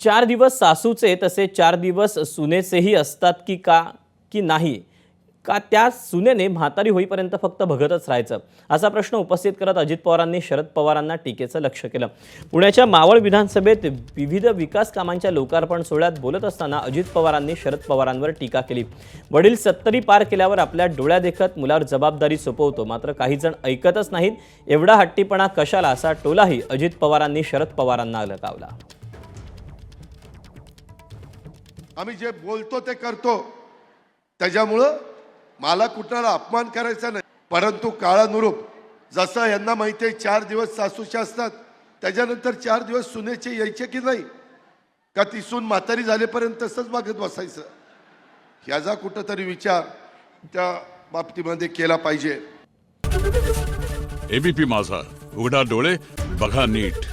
4 दिवस सासूचे तसे 4 दिवस सुनेचेही असतात की नाही का त्या सुनेने म्हातारी होईपर्यंत फक्त बघतच राहायचं असा प्रश्न उपस्थित करत अजित पवारांनी शरद पवारांना टीकेचं लक्ष केलं। पुण्याच्या मावळ विधानसभेत विविध विकास कामांच्या लोकार्पण सोहळ्यात बोलत असताना अजित पवारांनी शरद पवारांवर टीका केली। वडील 70 पार केल्यावर आपल्या डोळ्या देखत मुलावर जबाबदारी सोपवतो, मात्र काही जण ऐकतच नाहीत, एवढा हट्टीपणा कशाला असा टोलाही अजित पवारांनी शरद पवारांना लगावला। आम्ही जे बोलतो ते करतो, त्याच्यामुळं मला कुणाला अपमान करायचा नाही, परंतु काळानुरूप जसं यांना माहिती आहे 4 दिवस सासूचे असतात, त्याच्यानंतर 4 दिवस सुनेचे यायचे की नाही का ती सून म्हातारी झालेपर्यंत तसंच बघत बसायचं, याचा कुठंतरी विचार त्या बाबतीमध्ये केला पाहिजे। एबीपी माझा, उघडा डोळे बघा नीट।